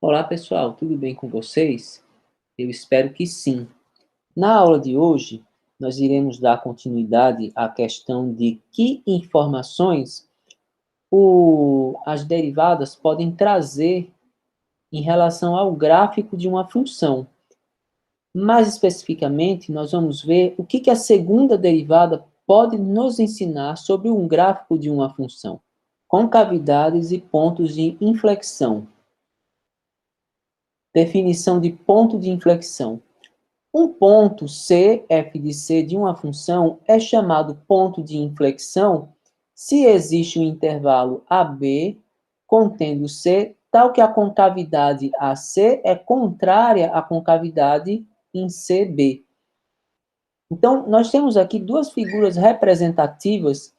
Olá, pessoal, tudo bem com vocês? Eu espero que sim. Na aula de hoje, nós iremos dar continuidade à questão de que informações as derivadas podem trazer em relação ao gráfico de uma função. Mais especificamente, nós vamos ver o que a segunda derivada pode nos ensinar sobre um gráfico de uma função, concavidades e pontos de inflexão. Definição de ponto de inflexão. Um ponto C, f de C de uma função é chamado ponto de inflexão se existe um intervalo AB contendo C, tal que a concavidade AC é contrária à concavidade em CB. Então, nós temos aqui duas figuras representativas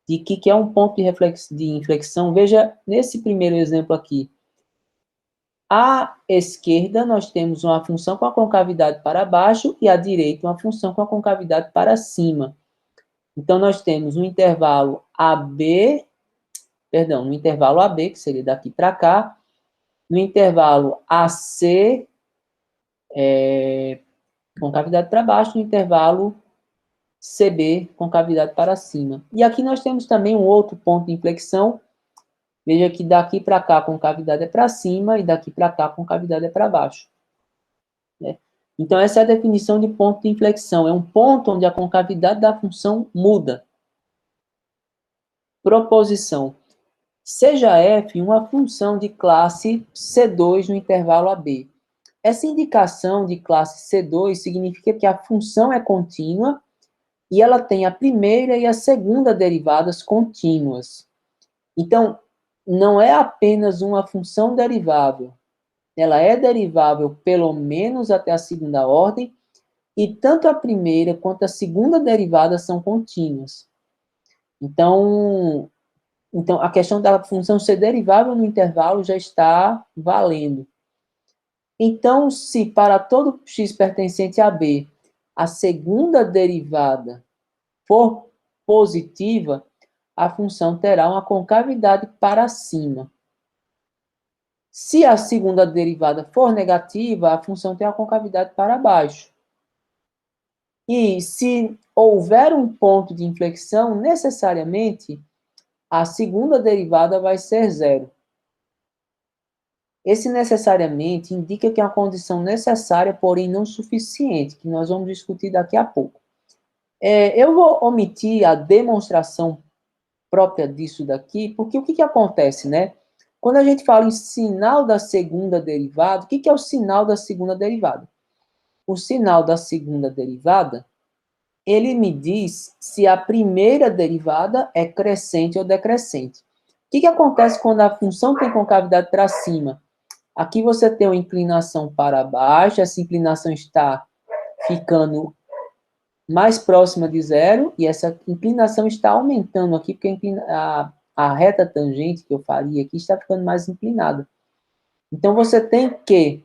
de que é um ponto de inflexão. Veja, nesse primeiro exemplo aqui, à esquerda, nós temos uma função com a concavidade para baixo e à direita, uma função com a concavidade para cima. Então, nós temos um intervalo no intervalo AB, que seria daqui para cá, no intervalo AC, concavidade para baixo, no intervalo CB, concavidade para cima. E aqui nós temos também um outro ponto de inflexão. Veja que daqui para cá a concavidade é para cima e daqui para cá a concavidade é para baixo. Né? Então, essa é a definição de ponto de inflexão. É um ponto onde a concavidade da função muda. Proposição. Seja f uma função de classe C2 no intervalo AB. Essa indicação de classe C2 significa que a função é contínua e ela tem a primeira e a segunda derivadas contínuas. Então, não é apenas uma função derivável. Ela é derivável pelo menos até a segunda ordem, e tanto a primeira quanto a segunda derivada são contínuas. Então, a questão da função ser derivável no intervalo já está valendo. Então, se para todo x pertencente a B, a segunda derivada for positiva, a função terá uma concavidade para cima. Se a segunda derivada for negativa, a função tem a concavidade para baixo. E se houver um ponto de inflexão, necessariamente, a segunda derivada vai ser zero. Esse necessariamente indica que é uma condição necessária, porém não suficiente, que nós vamos discutir daqui a pouco. Eu vou omitir a demonstração própria disso daqui, porque o que acontece, né? Quando a gente fala em sinal da segunda derivada, o que é o sinal da segunda derivada? O sinal da segunda derivada, ele me diz se a primeira derivada é crescente ou decrescente. O que acontece quando a função tem concavidade para cima? Aqui você tem uma inclinação para baixo, essa inclinação está ficando mais próxima de zero, e essa inclinação está aumentando aqui, porque a reta tangente que eu faria aqui está ficando mais inclinada. Então, você tem que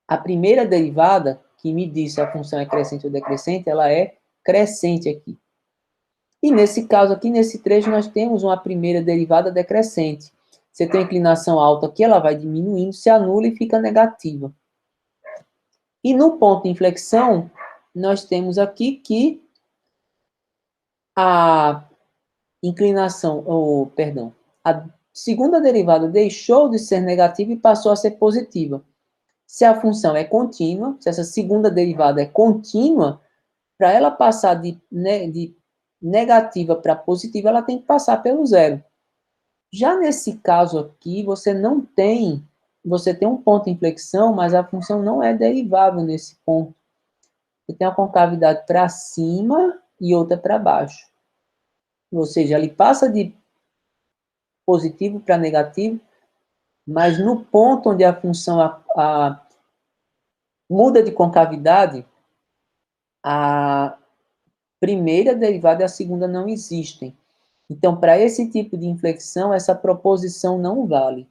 a primeira derivada, que me diz se a função é crescente ou decrescente, ela é crescente aqui. E nesse caso aqui, nesse trecho, nós temos uma primeira derivada decrescente. Você tem a inclinação alta aqui, ela vai diminuindo, se anula e fica negativa. E no ponto de inflexão, nós temos aqui que a inclinação, a segunda derivada deixou de ser negativa e passou a ser positiva. Se a função é contínua, se essa segunda derivada é contínua, para ela passar de negativa para positiva, ela tem que passar pelo zero. Já nesse caso aqui, você tem um ponto de inflexão, mas a função não é derivável nesse ponto. Você tem uma concavidade para cima e outra para baixo. Ou seja, ele passa de positivo para negativo, mas no ponto onde a função muda de concavidade, a primeira derivada e a segunda não existem. Então, para esse tipo de inflexão, essa proposição não vale.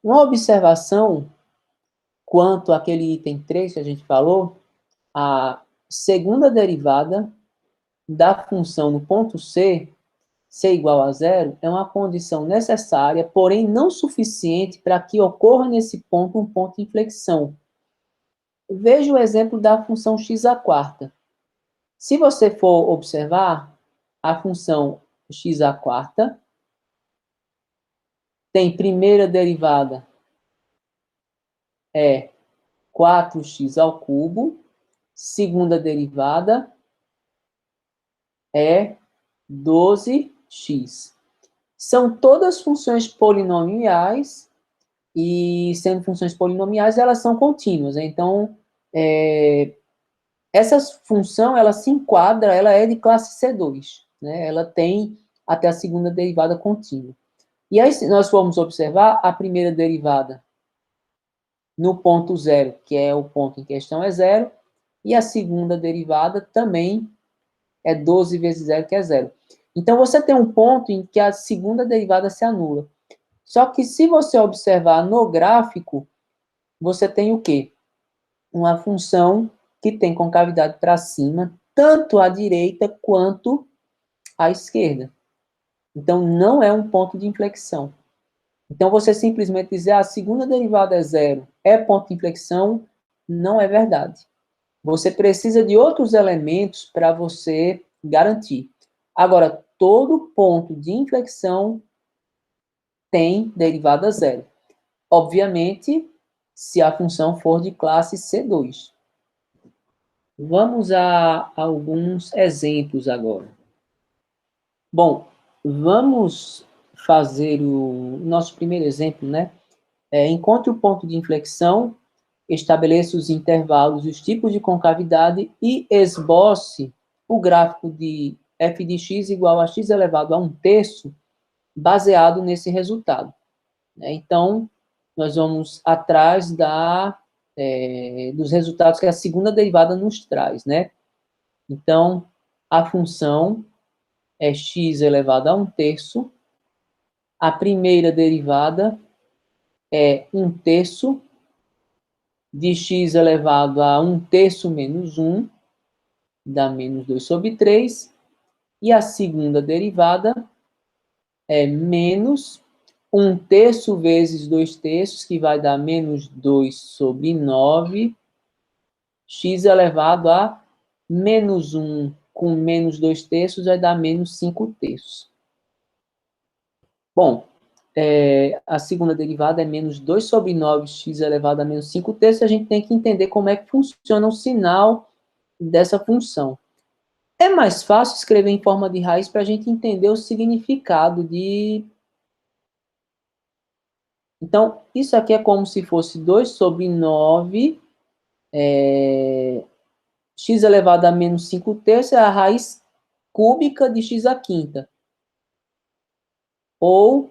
Uma observação quanto àquele item 3 que a gente falou, a segunda derivada da função no ponto C ser igual a zero é uma condição necessária, porém não suficiente para que ocorra nesse ponto um ponto de inflexão. Veja o exemplo da função x à quarta. Se você for observar, a função x à quarta tem primeira derivada é 4x ao cubo, segunda derivada é 12x. São todas funções polinomiais, e sendo funções polinomiais, elas são contínuas. Então, essa função, ela se enquadra, ela é de classe C2, né? Ela tem até a segunda derivada contínua. E aí, se nós formos observar, a primeira derivada no ponto zero, que é o ponto em questão, é zero, e a segunda derivada também é 12 vezes zero, que é zero. Então, você tem um ponto em que a segunda derivada se anula. Só que se você observar no gráfico, você tem o quê? Uma função que tem concavidade para cima, tanto à direita quanto à esquerda. Então, não é um ponto de inflexão. Então, você simplesmente dizer a segunda derivada é zero, é ponto de inflexão, não é verdade. Você precisa de outros elementos para você garantir. Agora, todo ponto de inflexão tem derivada zero. Obviamente, se a função for de classe C2. Vamos a alguns exemplos agora. Bom, vamos fazer o nosso primeiro exemplo, né? Encontre o ponto de inflexão, estabeleça os intervalos e os tipos de concavidade e esboce o gráfico de f de x igual a x elevado a 1/3, baseado nesse resultado. Então, nós vamos atrás dos resultados que a segunda derivada nos traz, né? Então, a função é x elevado a 1/3, a primeira derivada é 1/3 de x elevado a 1/3 menos 1, dá menos 2/3, e a segunda derivada é menos 1/3 vezes 2/3, que vai dar menos 2/9, x elevado a menos 1 com menos 2/3 vai dar menos 5/3. Bom, a segunda derivada é menos 2/9 x elevado a menos 5/3, a gente tem que entender como é que funciona o sinal dessa função. É mais fácil escrever em forma de raiz para a gente entender o significado de... Então, isso aqui é como se fosse 2/9, x elevado a menos 5/3 é a raiz cúbica de x à quinta. Ou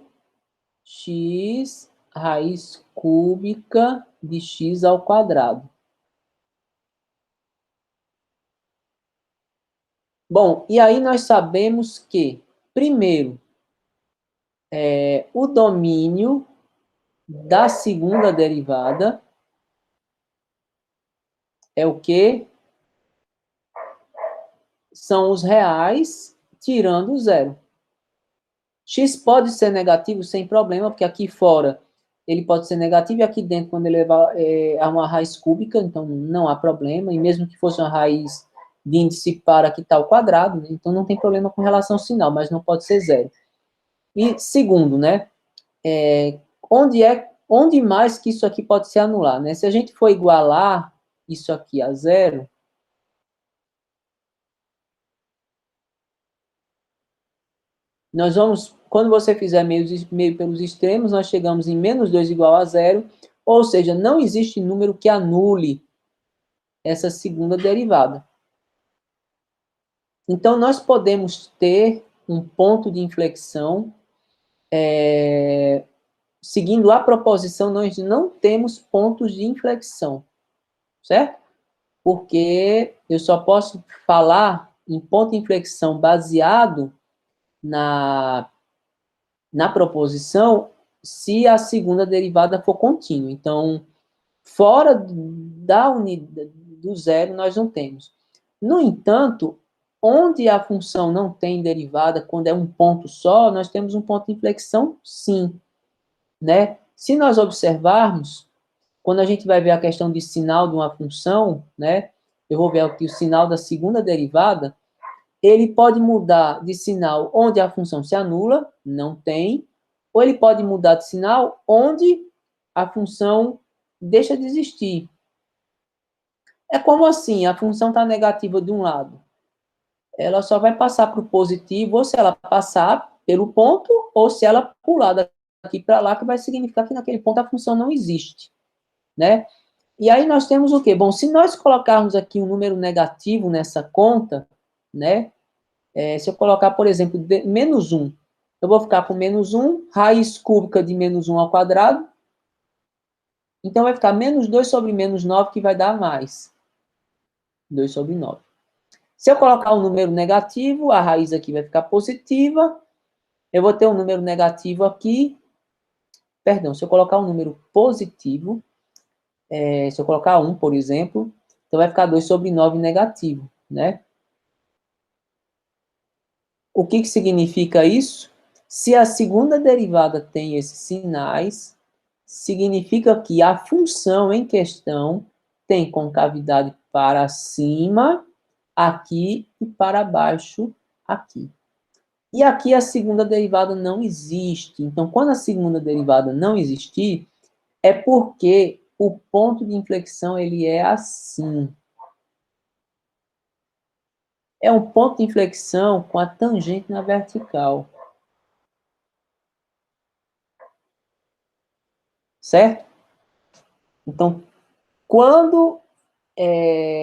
x raiz cúbica de x ao quadrado. Bom, e aí nós sabemos que, primeiro, o domínio da segunda derivada é o quê? São os reais tirando o zero. X pode ser negativo sem problema, porque aqui fora ele pode ser negativo, e aqui dentro, quando ele é uma raiz cúbica, então não há problema, e mesmo que fosse uma raiz de índice par, aqui está o quadrado, né? Então não tem problema com relação ao sinal, mas não pode ser zero. E segundo, né, onde mais que isso aqui pode se anular, né? Se a gente for igualar isso aqui a zero, nós vamos, quando você fizer meio pelos extremos, nós chegamos em menos 2 igual a zero, ou seja, não existe número que anule essa segunda derivada. Então, nós podemos ter um ponto de inflexão, seguindo a proposição, nós não temos pontos de inflexão, certo? Porque eu só posso falar em ponto de inflexão baseado na proposição se a segunda derivada for contínua. Então, fora do zero, nós não temos. No entanto, onde a função não tem derivada, quando é um ponto só, nós temos um ponto de inflexão, sim, né? Se nós observarmos, quando a gente vai ver a questão de sinal de uma função, né? Eu vou ver aqui o sinal da segunda derivada, ele pode mudar de sinal onde a função se anula, não tem, ou ele pode mudar de sinal onde a função deixa de existir. É como assim, a função está negativa de um lado. Ela só vai passar para o positivo, ou se ela passar pelo ponto, ou se ela pular daqui para lá, que vai significar que naquele ponto a função não existe, né? E aí nós temos o quê? Bom, se nós colocarmos aqui um número negativo nessa conta, né? Se eu colocar, por exemplo, menos 1, eu vou ficar com menos 1, raiz cúbica de menos 1 ao quadrado, então vai ficar menos 2 sobre menos 9, que vai dar mais 2 sobre 9. Se eu colocar um número negativo, a raiz aqui vai ficar positiva, eu vou ter um número negativo aqui, perdão, se eu colocar um número positivo, se eu colocar 1, por exemplo, então vai ficar 2 sobre 9 negativo, né? O que significa isso? Se a segunda derivada tem esses sinais, significa que a função em questão tem concavidade para cima, aqui, e para baixo, aqui. E aqui a segunda derivada não existe. Então, quando a segunda derivada não existir, é porque o ponto de inflexão ele é assim. É um ponto de inflexão com a tangente na vertical. Certo? Então, quando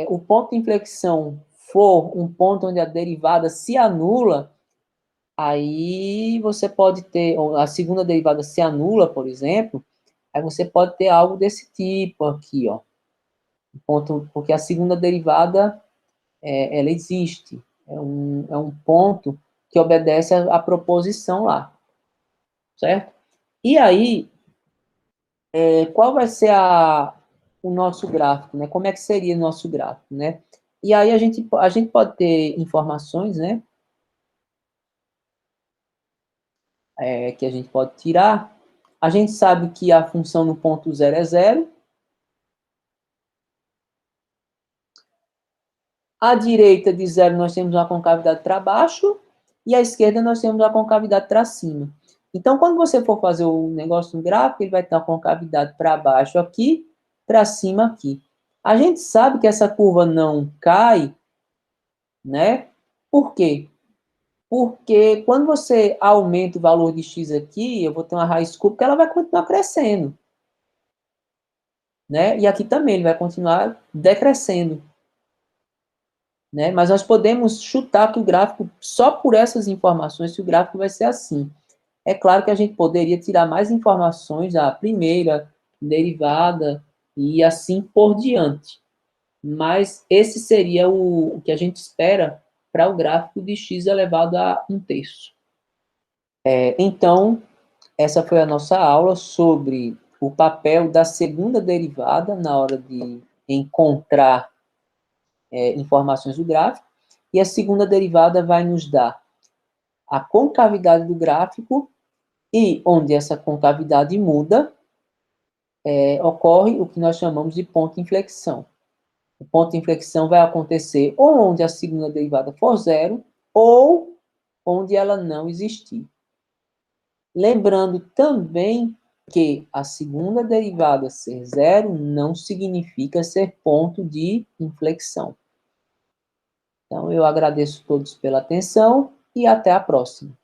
o ponto de inflexão for um ponto onde a derivada se anula, aí você pode ter, a segunda derivada se anula, por exemplo, aí você pode ter algo desse tipo aqui, ó. Ponto, porque a segunda derivada, ela existe. É um ponto que obedece à proposição lá, certo? E aí, qual vai ser o nosso gráfico, né? Como é que seria o nosso gráfico, né? E aí a gente pode ter informações, né? Que a gente pode tirar. A gente sabe que a função no ponto zero é zero. À direita de zero nós temos uma concavidade para baixo e à esquerda nós temos uma concavidade para cima. Então, quando você for fazer o negócio no gráfico, ele vai ter uma concavidade para baixo aqui, para cima aqui. A gente sabe que essa curva não cai, né? Por quê? Porque quando você aumenta o valor de x aqui, eu vou ter uma raiz cúbica, ela vai continuar crescendo, né? E aqui também ele vai continuar decrescendo, né? Mas nós podemos chutar que o gráfico, só por essas informações, que o gráfico vai ser assim. É claro que a gente poderia tirar mais informações da primeira derivada e assim por diante. Mas esse seria o que a gente espera para o gráfico de x elevado a 1/3. Então, essa foi a nossa aula sobre o papel da segunda derivada na hora de encontrar informações do gráfico. E a segunda derivada vai nos dar a concavidade do gráfico e onde essa concavidade muda, ocorre o que nós chamamos de ponto de inflexão. O ponto de inflexão vai acontecer ou onde a segunda derivada for zero ou onde ela não existir. Lembrando também que a segunda derivada ser zero não significa ser ponto de inflexão. Então, eu agradeço a todos pela atenção e até a próxima.